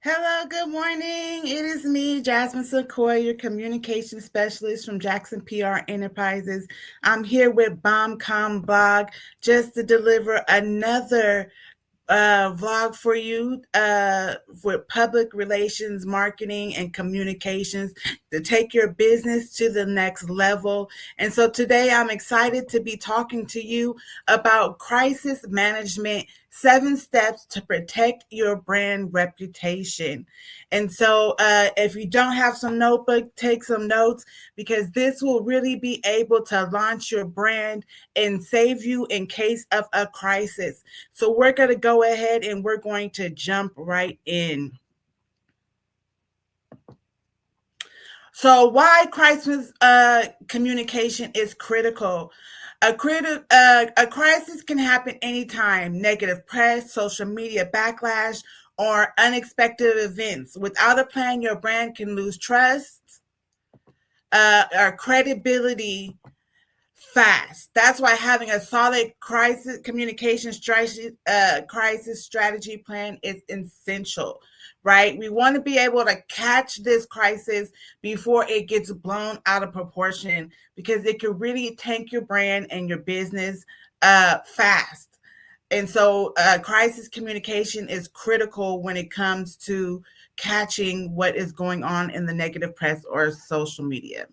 Hello, good morning. It is me, Jasmine Sequoia, your communication specialist from Jackson PR Enterprises. I'm here with BombCom Blog just to deliver another vlog for you with public relations, marketing, and communications to take your business to the next level. And so today I'm excited to be talking to you about crisis management, 7 steps to protect your brand reputation. And so if you don't have some notebook, take some notes because this will really be able to launch your brand and save you in case of a crisis. So we're going to go ahead and we're going to jump right in. So why crisis communication is critical. A crisis can happen anytime. Negative press, social media backlash, or unexpected events. Without a plan, your brand can lose trust or credibility fast. That's why having a solid crisis communication strategy, crisis strategy plan is essential, right? We want to be able to catch this crisis before it gets blown out of proportion because it can really tank your brand and your business fast. And so, crisis communication is critical when it comes to catching what is going on in the negative press or social media.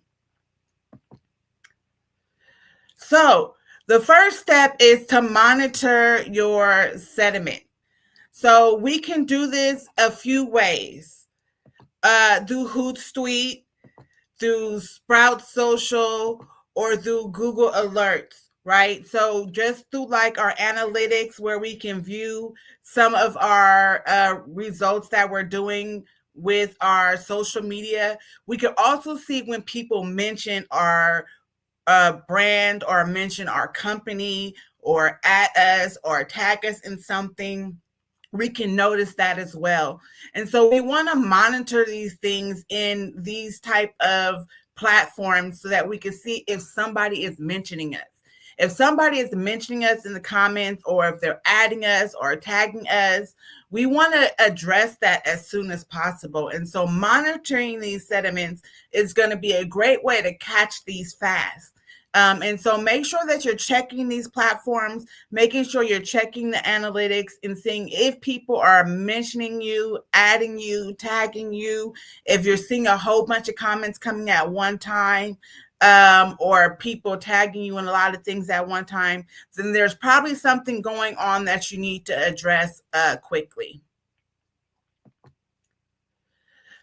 So, the first step is to monitor your sentiment. So, we can do this a few ways through Hootsuite, through Sprout Social, or through Google Alerts, right? So, just through like our analytics where we can view some of our results that we're doing with our social media, we can also see when people mention our brand or mention our company or at us or tag us in something, we can notice that as well. And so we want to monitor these things in these type of platforms so that we can see if somebody is mentioning us. If somebody is mentioning us in the comments or if they're adding us or tagging us, we want to address that as soon as possible. And so monitoring these sentiments is going to be a great way to catch these fast. And so make sure that you're checking these platforms, making sure you're checking the analytics and seeing if people are mentioning you, adding you, tagging you, if you're seeing a whole bunch of comments coming at one time, or people tagging you in a lot of things at one time, then there's probably something going on that you need to address quickly.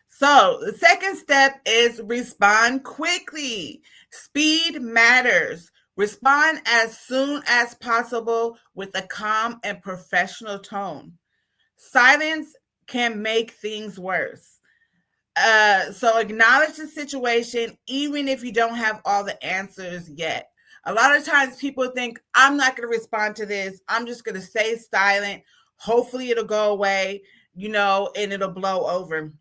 So the second step is respond quickly. Speed matters. Respond as soon as possible with a calm and professional tone. Silence can make things worse. So acknowledge the situation even if you don't have all the answers yet. A lot of times people think, I'm not going to respond to this. I'm just going to stay silent. Hopefully it'll go away, and it'll blow over.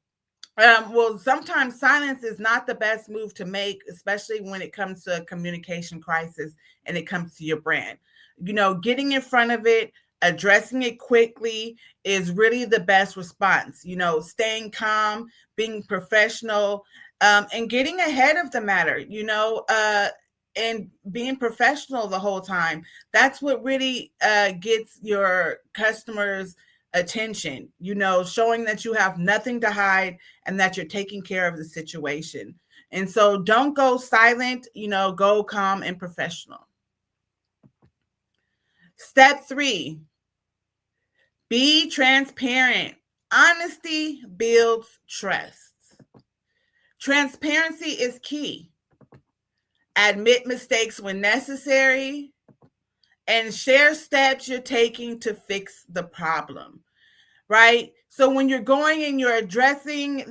Well, sometimes silence is not the best move to make, especially when it comes to a communication crisis and it comes to your brand. Getting in front of it, addressing it quickly is really the best response. Staying calm, being professional, and getting ahead of the matter, and being professional the whole time. That's what really gets your customers attention, showing that you have nothing to hide and that you're taking care of the situation. And so don't go silent, go calm and professional. Step 3, be transparent. Honesty builds trust. Transparency is key. Admit mistakes when necessary and share steps you're taking to fix the problem. Right? So when you're going and you're addressing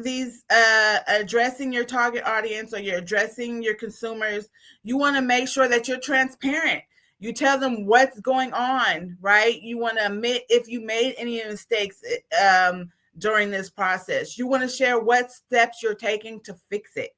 addressing your target audience or you're addressing your consumers, you want to make sure that you're transparent. You tell them what's going on, right? You want to admit if you made any mistakes during this process. You want to share what steps you're taking to fix it,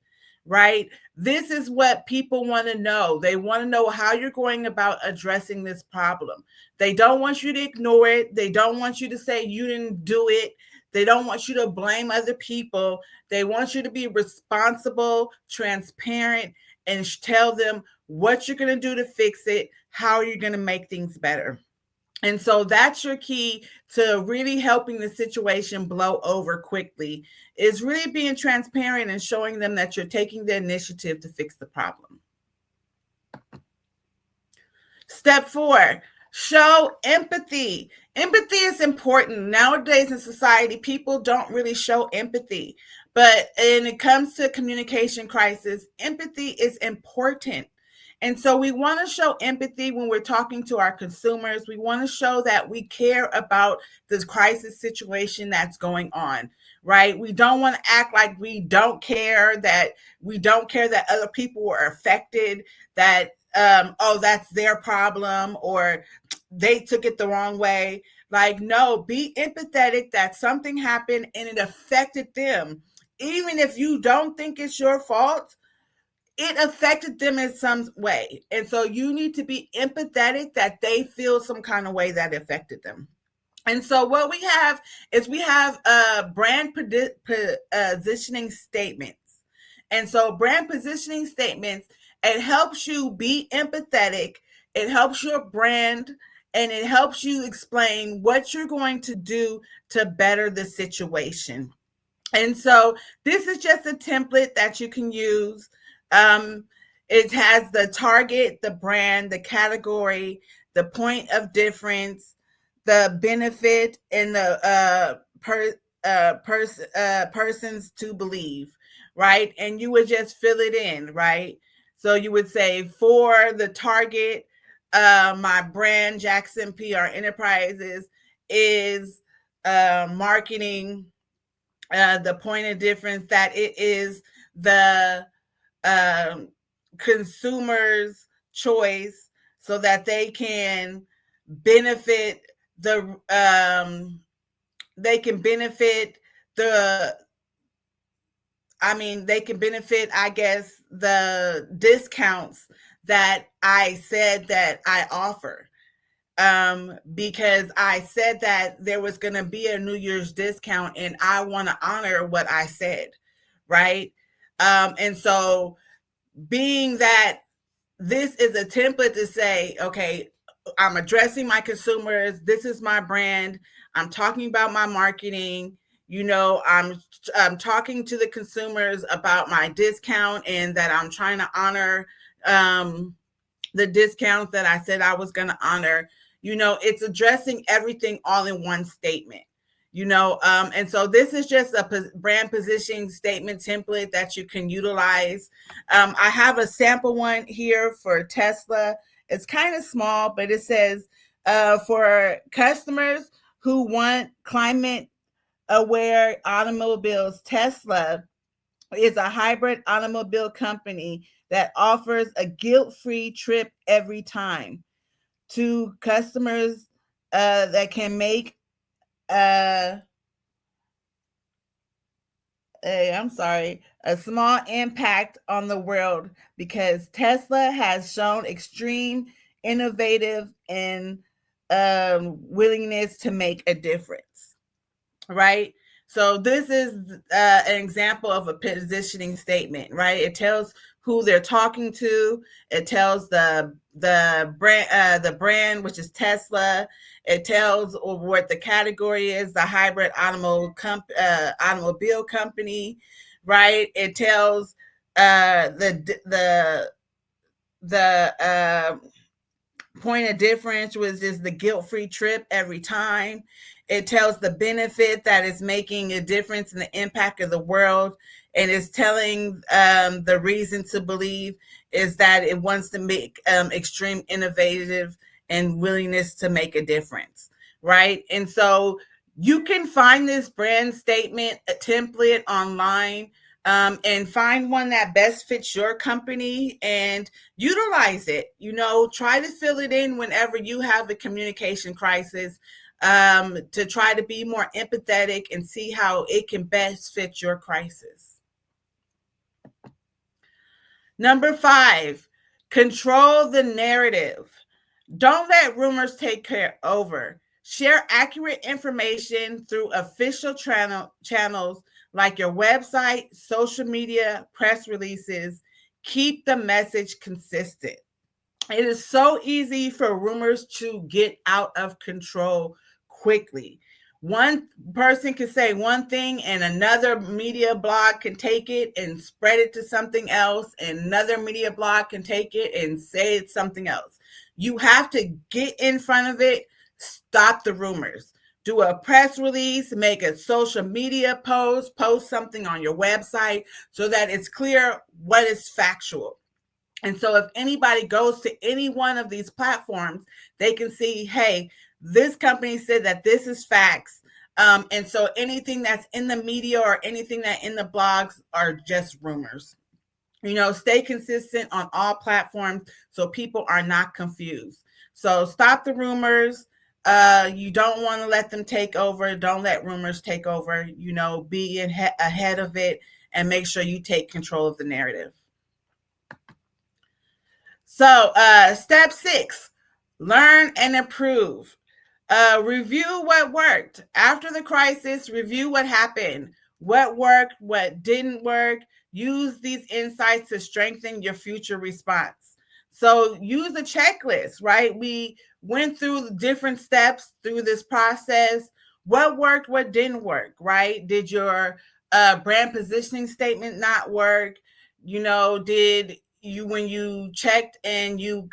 right? This is what people want to know. They want to know how you're going about addressing this problem. They don't want you to ignore it. They don't want you to say you didn't do it. They don't want you to blame other people. They want you to be responsible, transparent, and tell them what you're going to do to fix it, how you're going to make things better. And so that's your key to really helping the situation blow over quickly, is really being transparent and showing them that you're taking the initiative to fix the problem. Step 4, show empathy. Empathy is important. Nowadays in society, people don't really show empathy. But when it comes to communication crisis, empathy is important. And so we want to show empathy when we're talking to our consumers. We want to show that we care about this crisis situation that's going on, right? We don't want to act like we don't care that other people were affected, that oh, that's their problem, or they took it the wrong way. Like, no, be empathetic that something happened and it affected them. Even if you don't think it's your fault, it affected them in some way. And so you need to be empathetic that they feel some kind of way that affected them. And so what we have is brand positioning statements. And so brand positioning statements, it helps you be empathetic, it helps your brand, and it helps you explain what you're going to do to better the situation. And so this is just a template that you can use. It has the target, the brand, the category, the point of difference, the benefit, and the persons to believe, right? And you would just fill it in, right? So you would say, for the target, my brand, Jackson PR Enterprises, is marketing. The point of difference, that it is the consumer's choice, so that they can benefit the they can benefit, I guess, the discounts that I said that I offer. Because I said that there was going to be a New Year's discount, and I want to honor what I said, right? And so, being that this is a template to say, okay, I'm addressing my consumers, this is my brand, I'm talking about my marketing, I'm talking to the consumers about my discount, and that I'm trying to honor the discounts that I said I was going to honor. It's addressing everything all in one statement. And so this is just a brand positioning statement template that you can utilize. I have a sample one here for Tesla. It's kind of small, but it says, for customers who want climate aware automobiles, Tesla is a hybrid automobile company that offers a guilt-free trip every time to customers that can make a small impact on the world, because Tesla has shown extreme innovative and willingness to make a difference, right? So this is an example of a positioning statement, right? It tells who they're talking to. It tells the brand, which is Tesla. It tells what the category is, the hybrid automobile company, right? It tells the point of difference, which is the guilt-free trip every time. It tells the benefit, that is making a difference in the impact of the world, and is telling the reason to believe is that it wants to make extreme innovative and willingness to make a difference, right? And so you can find this brand statement, a template online, and find one that best fits your company and utilize it. Try to fill it in whenever you have a communication crisis, to try to be more empathetic and see how it can best fit your crisis. Number 5, control the narrative. Don't let rumors take over. Share accurate information through official channels like your website, social media, press releases. Keep the message consistent. It is so easy for rumors to get out of control quickly. One person can say one thing and another media blog can take it and spread it to something else, and another media blog can take it and say it's something else. You have to get in front of it, stop the rumors. Do a press release, make a social media post something on your website so that it's clear what is factual. And so if anybody goes to any one of these platforms, they can see, hey, this company said that this is facts. And so anything that's in the media or anything that in the blogs are just rumors. Stay consistent on all platforms so people are not confused. So stop the rumors. You don't want to let them take over. Don't let rumors take over. Be ahead of it and make sure you take control of the narrative. So, step 6, learn and improve. Review what worked. After the crisis, review what happened, what worked, what didn't work. Use these insights to strengthen your future response. So, use a checklist, right? We went through the different steps through this process. What worked, what didn't work, right? Did your brand positioning statement not work? Did you, when you checked and you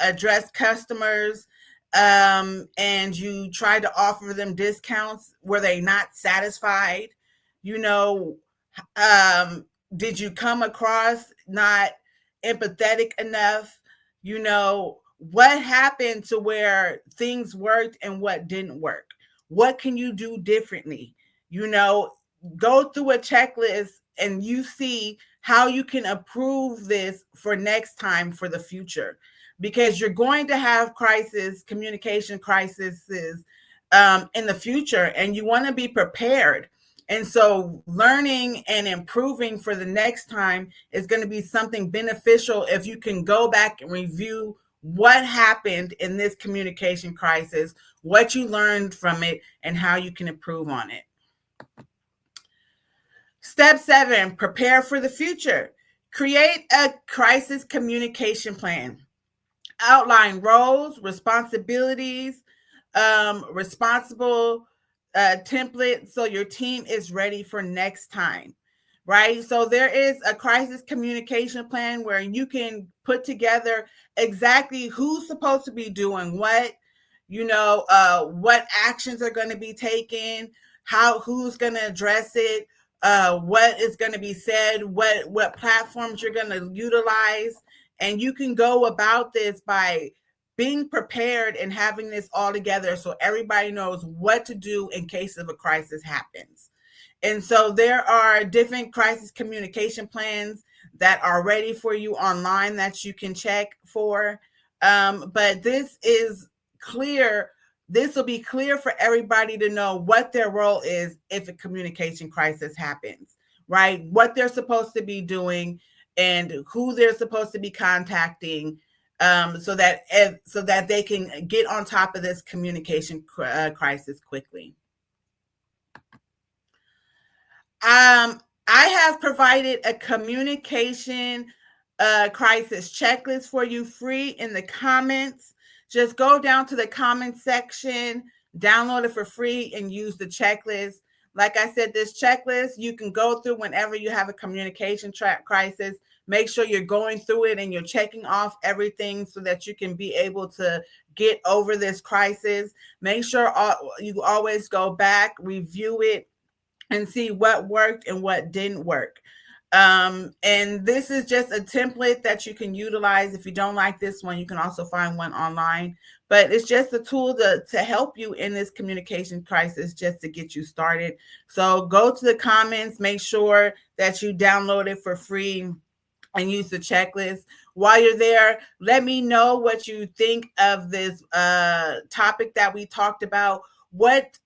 addressed customers and you tried to offer them discounts, were they not satisfied? you know did you come across not empathetic enough? What happened to where things worked and what didn't work? What can you do differently? Go through a checklist and you see how you can improve this for next time, for the future, because you're going to have communication crises in the future, and you want to be prepared. And so learning and improving for the next time is going to be something beneficial if you can go back and review what happened in this communication crisis, what you learned from it, and how you can improve on it. Step 7, prepare for the future. Create a crisis communication plan. Outline roles, responsibilities, responsible template so your team is ready for next time, right? So there is a crisis communication plan where you can put together exactly who's supposed to be doing what, what actions are going to be taken, who's going to address it, what is going to be said, what platforms you're going to utilize. And you can go about this by being prepared and having this all together so everybody knows what to do in case of a crisis happens. And so there are different crisis communication plans that are ready for you online that you can check for. But this is clear. This will be clear for everybody to know what their role is if a communication crisis happens, right? What they're supposed to be doing and who they're supposed to be contacting, so that they can get on top of this communication crisis quickly. I have provided a communication crisis checklist for you free in the comments. Just go down to the comment section, download it for free, and use the checklist. Like I said, this checklist you can go through whenever you have a communication crisis. Make sure you're going through it and you're checking off everything so that you can be able to get over this crisis. Make sure you always go back, review it, and see what worked and what didn't work. And this is just a template that you can utilize. If you don't like this one, you can also find one online. But it's just a tool to help you in this communication crisis, just to get you started. So go to the comments, make sure that you download it for free and use the checklist. While you're there, let me know what you think of this topic that we talked about. What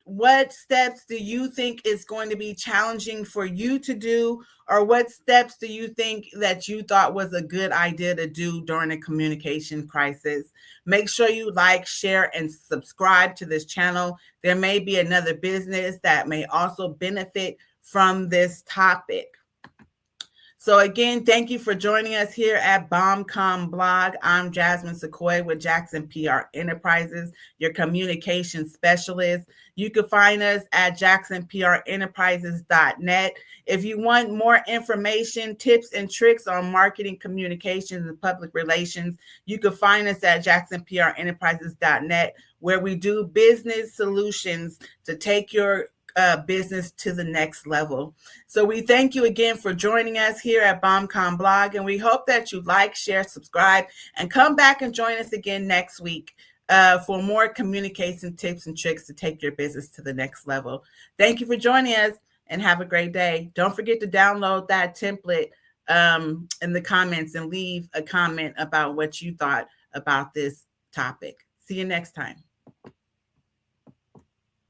what steps do you think is going to be challenging for you to do, or what steps do you think that you thought was a good idea to do during a communication crisis? Make sure you like, share, and subscribe to this channel. There may be another business that may also benefit from this topic. So again, thank you for joining us here at BombCom Blog. I'm Jasmine Sequoia with Jackson PR Enterprises, your communication specialist. You can find us at jacksonprenterprises.net. If you want more information, tips, and tricks on marketing, communications, and public relations, you can find us at jacksonprenterprises.net, where we do business solutions to take your business to the next level. So we thank you again for joining us here at BombCom Blog, and we hope that you like, share, subscribe, and come back and join us again next week for more communication tips and tricks to take your business to the next level. Thank you for joining us, and have a great day. Don't forget to download that template in the comments and leave a comment about what you thought about this topic. See you next time.